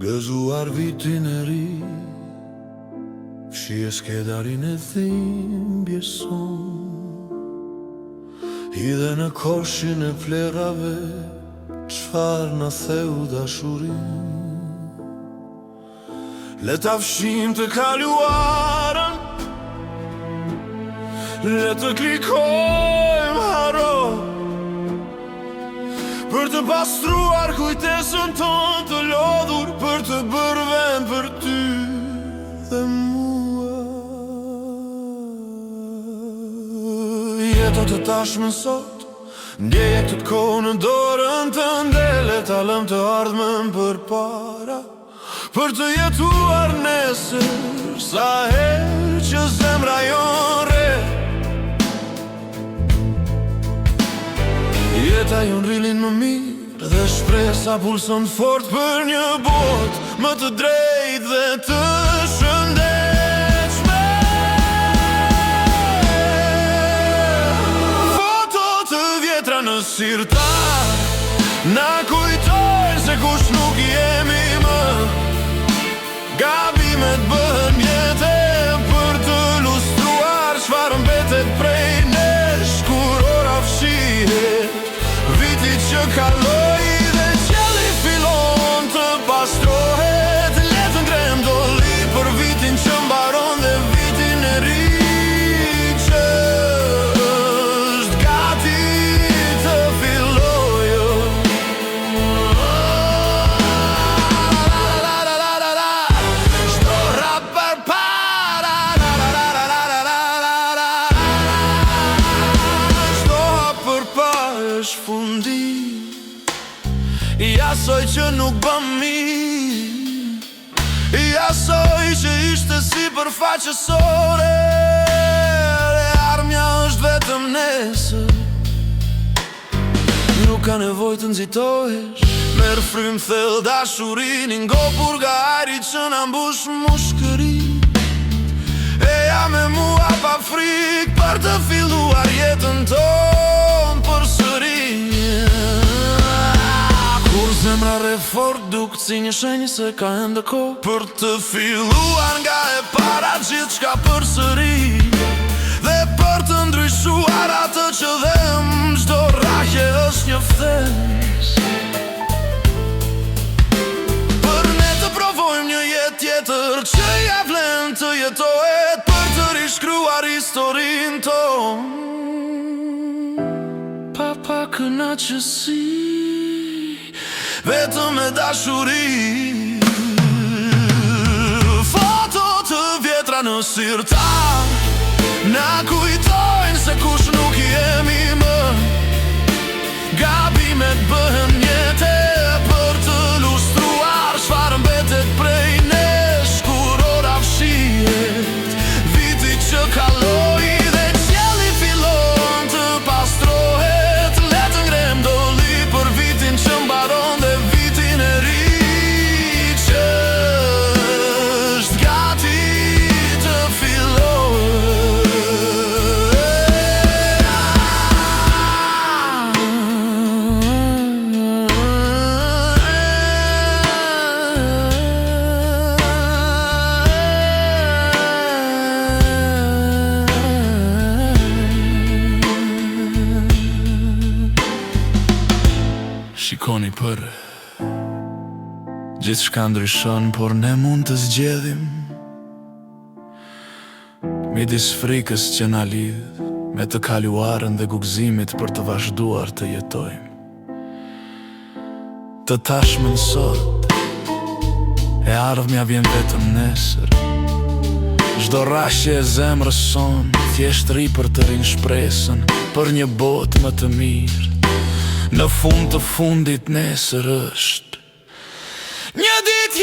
Gëzuar vitin e ri, fshi e skedarin e thimbje son, hidhe në koshin e plerave, qfar në theu dashurin. Le ta fshim të kaluarën, le të klikojmë haro, për të pastruar kujtesën tonë të lodhur, për të bërë vend për ty dhe mua. Jeta të tashmen sot, ndjeje këtë kohë në dorën të ndele, ta lëm të ardhmen për para, për të jetuar nesër, sa herë që zemra jon re. Jeta jon rrilin më mirë, dhe shpresa pulson fort për një botë më të drejtë dhe të shëndetshme. Foto të vjetra në sirtar na kujtojnë se kush nuk jemi më. Gabimet bëhen jetë për të lustruar çfarë mbetet prej nesh, kur ora fshihet viti që kaloi dhe qielli fillon të pastrohet. Le të ngrem doli për vitin që mbaron dhe vitin e ri që është gati të fillojë. Çdo rap përpara, çdo hap përpara është fundi i asoj që nuk bëm mirë, i asoj që ishte si përfaqësore. E armja është vetëm nesër, nuk ka nevoj të nxitohesh. Merë frym thellë dashurin, ngopur nga ajri që na mbush mushkëri. E ja me mua pa frikë për të filluar jetën tonë përsëri. Kur zemra re fort duk si një shenjë se ka ende kohë për të filluar nga e para gjithçka përsëri, dhe për të ndryshuar atë që dhem. Çdo rrahje është një ftesë për ne të provojmë një jetë tjetër që ja vlen të jetohet, për të rishkruar historinë tonë pa kënaqësi, vetëm me dashuri. Foto të vjetra në sirtar na kujtojnë se kush nuk jemi më. Gabimet bëhen jetë për të lustruar çfarë mbetet prej nesh, kur ora fshihet viti që kaloi dhe qielli fillon të pastrohet. Le të ngrem doli për vitin që mbaron dhe vitin e ri që është gati të fillojë. Shikoni për gjithçka ndryshon, por ne mund të zgjedhim midis frikës që na lidh me të kaluarën dhe gugzimit për të vazhduar të jetojmë. Të tashmen sot, e ardhmja vjen vetëm nesër. Çdo rrahje e zemrës son thjesht ri për të rinj shpresën për një botë më të mirë. Në fund të fundit nesër është një ditë